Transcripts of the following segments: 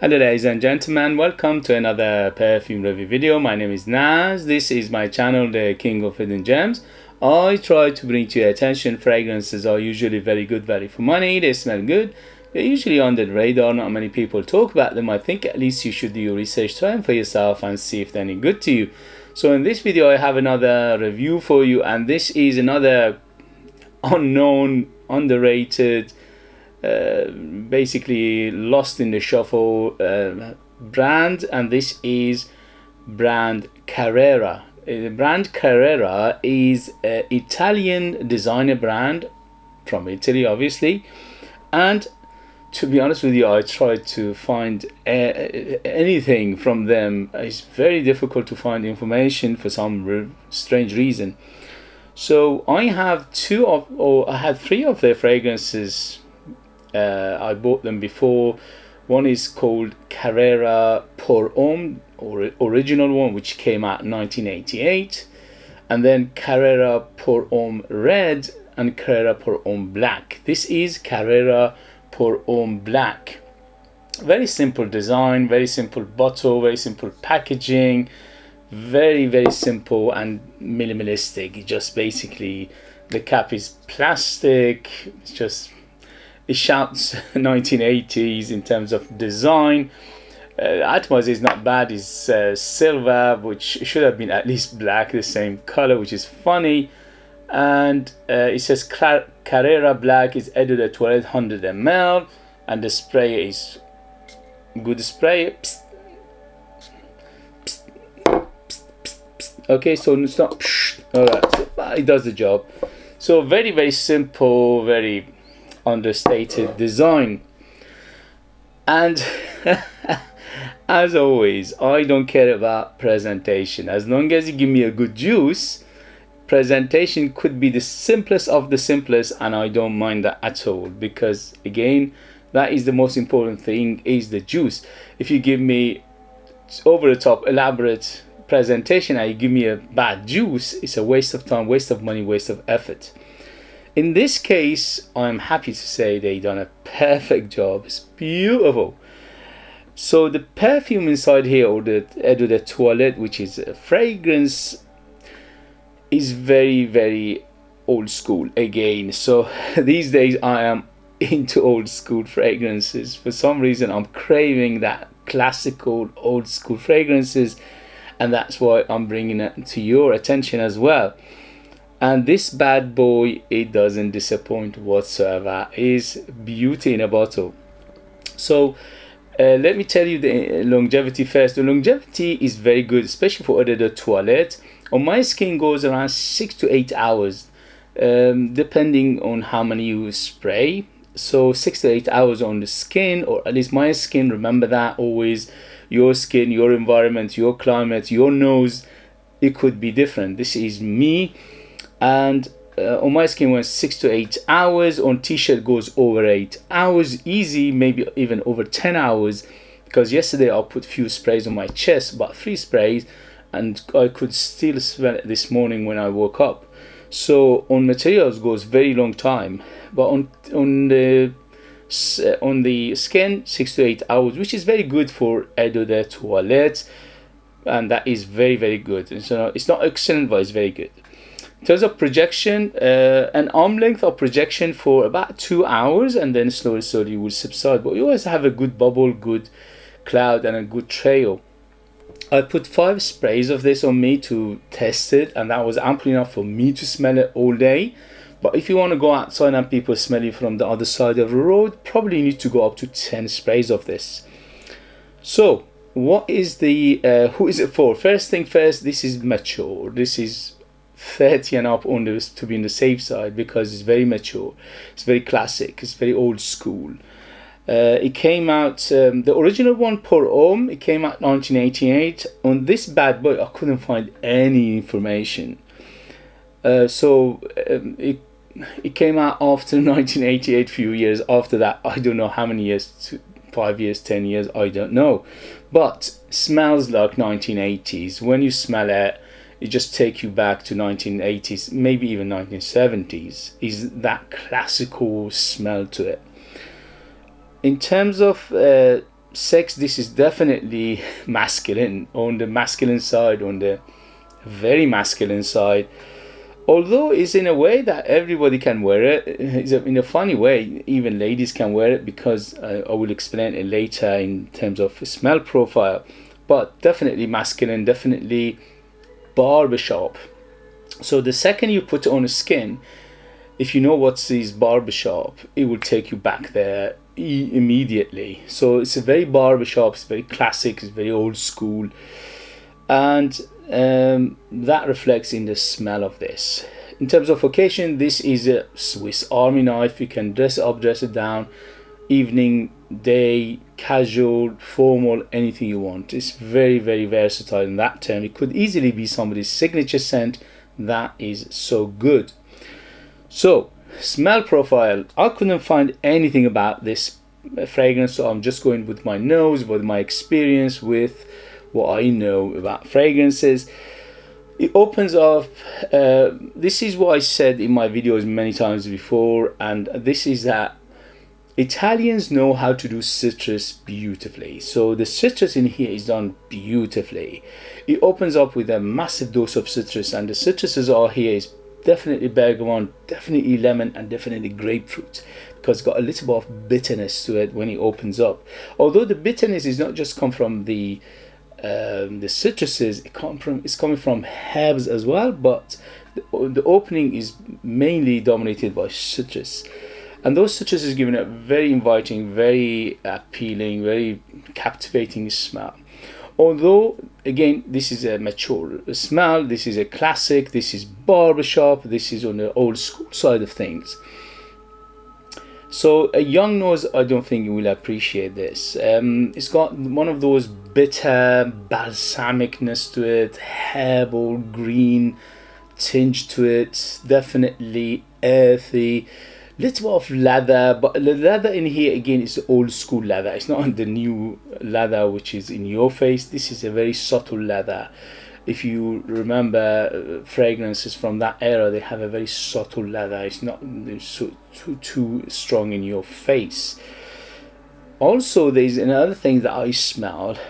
Hello ladies and gentlemen, welcome to another perfume review video. My name is Naz. This is my channel, the King of Hidden Gems. I try to bring to your attention fragrances are usually very good value for money. They smell good. They're usually under the radar. Not many people talk about them. I think at least you should do your research time for yourself and see if they're any good to you. So in this video I have another review for you, and this is another unknown, underrated, basically lost in the shuffle brand, and this is brand Carrera. The brand Carrera is an Italian designer brand from Italy, obviously, and to be honest with you, I tried to find anything from them. It's very difficult to find information for some strange reason. So I have I had three of their fragrances. I bought them before. One is called Carrera pour Homme, or original one, which came out in 1988, and then Carrera pour Homme Red and Carrera pour Homme Black. This is Carrera pour Homme Black. Very simple design, very simple bottle, very simple packaging, very simple and minimalistic. It just basically, the cap is plastic. It shouts 1980s in terms of design. Atmosphere is not bad. It's silver, which should have been at least black, the same color, which is funny. And it says Carrera Black is Eau de Toilette 100 ml, and the spray is good spray. Psst. Psst. Psst. Psst. Okay, so it's not alright, so it does the job. So very simple, very understated design. And as always, I don't care about presentation. As long as you give me a good juice, presentation could be the simplest of the simplest, and I don't mind that at all, because again, that is the most important thing, is the juice. If you give me over the top elaborate presentation and you give me a bad juice, it's a waste of time, waste of money, waste of effort. In this case, I'm happy to say they done a perfect job. It's beautiful. So the perfume inside here, or the Eau de Toilette, which is a fragrance, is very old school again. So these days I am into old school fragrances. For some reason I'm craving that classical old school fragrances, and that's why I'm bringing it to your attention as well. And this bad boy, it doesn't disappoint whatsoever. It is beauty in a bottle. So let me tell you the longevity first. The longevity is very good, especially for Eau de Toilette. On my skin goes around 6 to 8 hours, depending on how many you spray. So 6 to 8 hours on the skin, or at least my skin. Remember that always. Your skin, your environment, your climate, your nose, it could be different. This is me. And on my skin was 6 to 8 hours. On t-shirt goes over 8 hours easy, maybe even over 10 hours, because yesterday I put few sprays on my chest, about 3 sprays, and I could still smell it this morning when I woke up. So on materials goes very long time, but on the skin 6 to 8 hours, which is very good for Eau de Toilette, and that is very good. So it's not excellent, but it's very good. In terms of projection, an arm length of projection for about 2 hours, and then slowly will subside. But you always have a good bubble, good cloud, and a good trail. I put 5 sprays of this on me to test it, and that was ample enough for me to smell it all day. But if you want to go outside and people smell you from the other side of the road, probably need to go up to 10 sprays of this. So what is the who is it for? First thing first, this is mature. This is 30 and up on this, to be on the safe side, because it's very mature, it's very classic, it's very old school. It came out, the original one, Pour Homme, it came out 1988. On this bad boy I couldn't find any information. It came out after 1988, few years after that. I don't know how many years, 5 years, 10 years, I don't know, but smells like 1980s. When you smell it, it just takes you back to 1980s, maybe even 1970s. Is that classical smell to it. In terms of sex, this is definitely masculine, on the masculine side, on the very masculine side. Although it's in a way that everybody can wear it, it's in a funny way, even ladies can wear it, because I will explain it later in terms of smell profile. But definitely masculine, definitely barbershop. So the second you put it on the skin, if you know what's this barbershop, it will take you back there immediately. So it's a very barbershop, it's very classic, it's very old school, and that reflects in the smell of this. In terms of occasion, this is a Swiss Army knife. You can dress it up, dress it down, evening, day, casual, formal, anything you want. It's very, very versatile in that term. It could easily be somebody's signature scent. That is so good. So, smell profile, I couldn't find anything about this fragrance, so I'm just going with my nose, with my experience, with what I know about fragrances. It opens up, this is what I said in my videos many times before, and this is that Italians know how to do citrus beautifully. So the citrus in here is done beautifully. It opens up with a massive dose of citrus, and the citruses are here is definitely bergamot, definitely lemon, and definitely grapefruit, because it's got a little bit of bitterness to it when it opens up. Although the bitterness is not just come from the citruses, it's coming from herbs as well, but the opening is mainly dominated by citrus, and those citruses giving it very inviting, very appealing, very captivating smell. Although again, this is a mature smell, this is a classic, this is barbershop, this is on the old school side of things. So a young nose, I don't think you will appreciate this. It's got one of those bitter balsamicness to it, herbal green tinge to it, definitely earthy, little bit of leather, but the leather in here again is the old school leather. It's not the new leather which is in your face. This is a very subtle leather. If you remember fragrances from that era, they have a very subtle leather. It's not too strong in your face. Also, there's another thing that I smelled.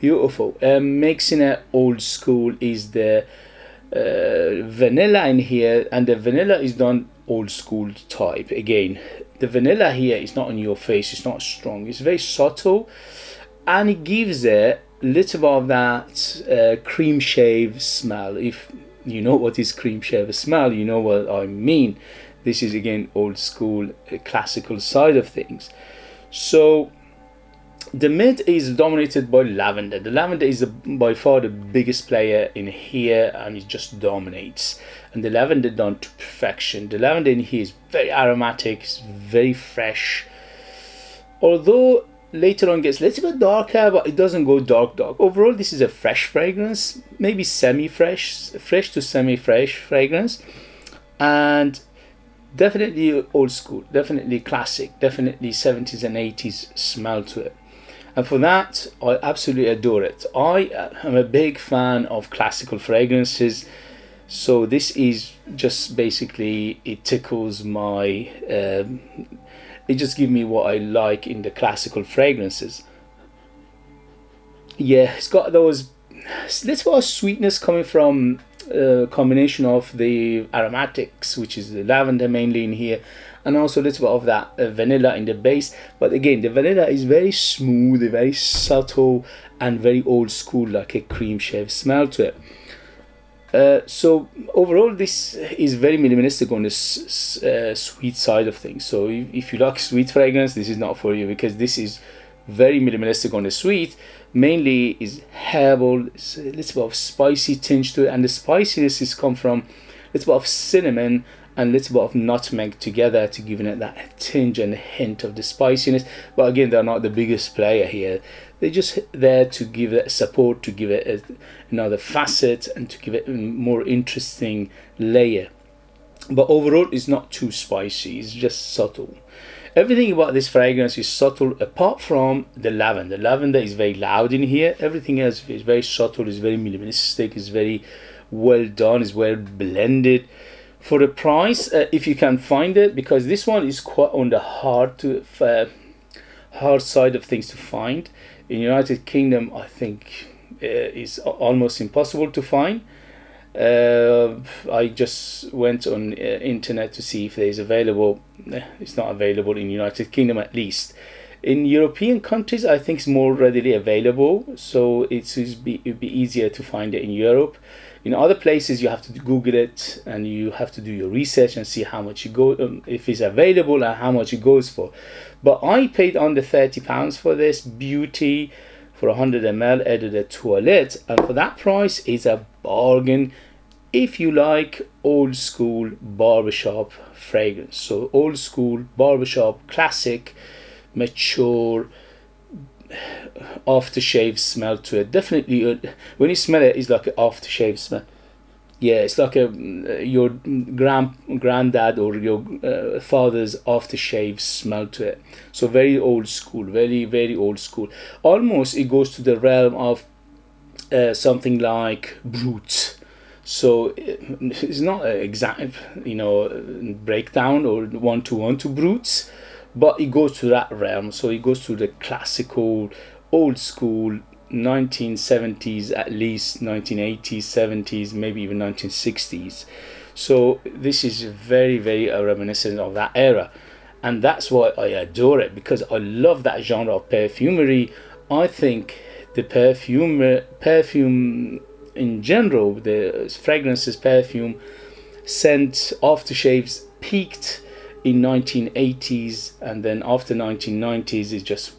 Beautiful. Mixing it old school is the vanilla in here, and the vanilla is done old school type. Again, the vanilla here is not on your face. It's not strong. It's very subtle, and it gives it little bit of that cream shave smell. If you know what is cream shave smell, you know what I mean. This is again old school, classical side of things. So the mid is dominated by lavender. The lavender is by far the biggest player in here, and it just dominates. And the lavender done to perfection. The lavender in here is very aromatic, it's very fresh. Although later on gets a little bit darker, but it doesn't go dark. Overall, this is a fresh fragrance, maybe semi-fresh, fresh to semi-fresh fragrance, and definitely old school, definitely classic, definitely 70s and 80s smell to it. And for that, I absolutely adore it. I am a big fan of classical fragrances, so this is just basically, it tickles my it just gives me what I like in the classical fragrances. Yeah, it's got those little bit of sweetness coming from a combination of the aromatics, which is the lavender mainly in here, and also a little bit of that vanilla in the base. But again, the vanilla is very smooth, very subtle, and very old school, like a cream shave smell to it. So overall, this is very minimalistic on the sweet side of things. So if you like sweet fragrance, this is not for you, because this is very minimalistic on the sweet. Mainly is herbal, it's a little bit of spicy tinge to it, and the spiciness is come from a little bit of cinnamon and a little bit of nutmeg together to give it that tinge and hint of the spiciness. But again, they're not the biggest player here. They're just there to give it support, to give it another facet, and to give it a more interesting layer. But overall, it's not too spicy, it's just subtle. Everything about this fragrance is subtle, apart from the lavender. The lavender is very loud in here. Everything else is very subtle, is very minimalistic, is very well done, is well blended. For the price, if you can find it, because this one is quite on the hard hard side of things to find. In United Kingdom, I think it's almost impossible to find. I just went on internet to see if there is available. It's not available in United Kingdom, at least. In European countries, I think it's more readily available, so it'd be easier to find it in Europe. In other places, you have to Google it and you have to do your research and see how much you go, if it's available and how much it goes for. But I paid under £30 for this beauty for 100 ml Eau de Toilette, and for that price, it's a bargain if you like old school barbershop fragrance. So old school barbershop, classic, mature, aftershave smell to it. Definitely, when you smell it, it's like an aftershave smell. Yeah, it's like your granddad or your father's aftershave smell to it. So very old school, very, very old school. Almost it goes to the realm of something like Brut. So it's not an exact, breakdown or one-to-one to Brutes, but it goes to that realm. So it goes to the classical, old school, 1970s, at least 1980s, 70s, maybe even 1960s. So this is very, very reminiscent of that era, and that's why I adore it, because I love that genre of perfumery. I think the perfume in general, the fragrances, perfume, scent, aftershaves peaked in 1980s, and then after 1990s it just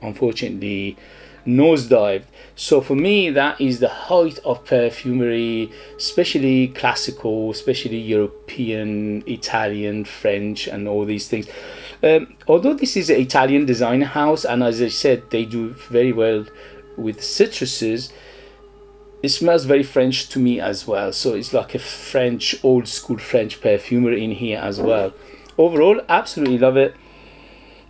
unfortunately nosedived. So for me, that is the height of perfumery, especially classical, especially European, Italian, French, and all these things. Although this is an Italian design house, and as I said, they do very well with citruses, it smells very French to me as well. So it's like a French, old school French perfumery in here as well. Overall, absolutely love it.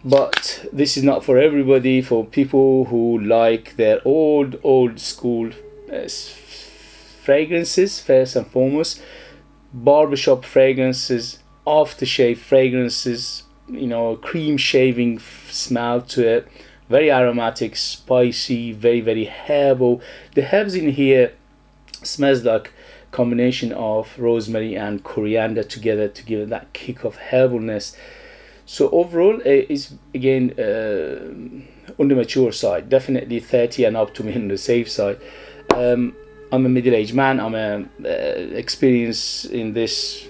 But this is not for everybody. For people who like their old school fragrances, first and foremost, barbershop fragrances, aftershave fragrances, cream shaving smell to it, very aromatic, spicy, very, very herbal. The herbs in here smells like combination of rosemary and coriander together to give it that kick of herbalness. So overall, it's again on the mature side, definitely 30 and up to me on the safe side. I'm a middle-aged man. I'm experienced in this,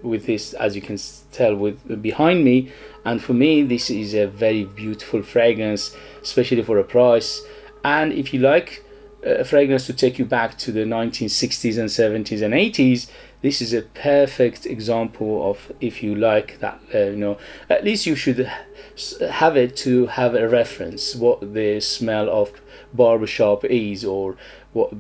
with this, as you can tell, with behind me. And for me, this is a very beautiful fragrance, especially for a price. And if you like a fragrance to take you back to the 1960s and 70s and 80s, this is a perfect example of, if you like that, at least you should have it to have a reference, what the smell of barbershop is, or what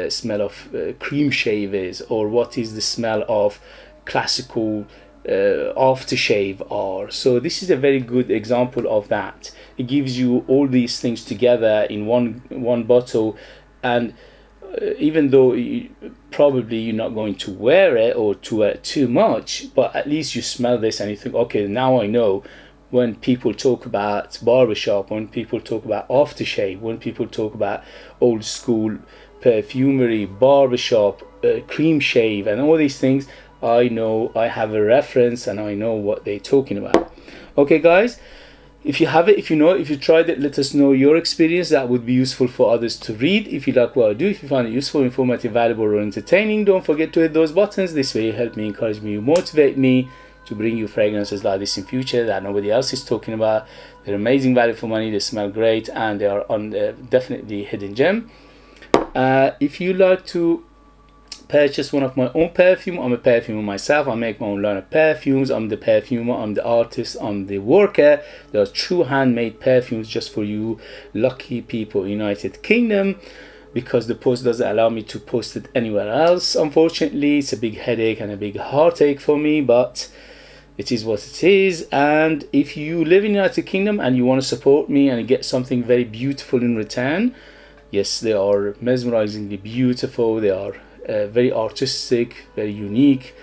smell of cream shave is, or what is the smell of classical aftershave are. So this is a very good example of that. It gives you all these things together in one bottle, and even though probably you're not going to wear it or to wear it too much, but at least you smell this and you think, okay, now I know when people talk about barbershop, when people talk about aftershave, when people talk about old school perfumery, barbershop, cream shave, and all these things, I know I have a reference and I know what they're talking about. Okay, guys, if you have it, if you know it, if you tried it, let us know your experience. That would be useful for others to read. If you like what I do, if you find it useful, informative, valuable, or entertaining, don't forget to hit those buttons. This way you help me, encourage me, motivate me to bring you fragrances like this in future that nobody else is talking about. They're amazing value for money, they smell great, and they are on definitely hidden gem. If you like to purchase one of my own perfume, I'm a perfumer myself. I make my own line of perfumes. I'm the perfumer, I'm the artist, I'm the worker. There are true handmade perfumes just for you lucky people in United Kingdom, because the post doesn't allow me to post it anywhere else. Unfortunately, it's a big headache and a big heartache for me, but it is what it is. And if you live in United Kingdom and you want to support me and get something very beautiful in return, yes, they are mesmerizingly beautiful. They are very artistic, very unique,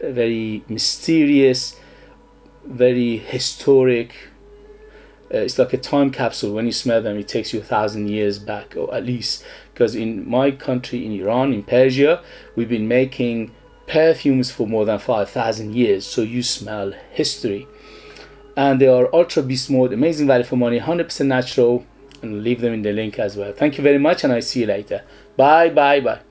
very mysterious, very historic, it's like a time capsule. When you smell them, it takes you 1,000 years back, or at least. Because in my country, in Iran, in Persia, we've been making perfumes for more than 5,000 years. So you smell history. And they are ultra beast mode, amazing value for money, 100% natural. And I'll leave them in the link as well. Thank you very much, and I'll see you later. Bye, bye, bye.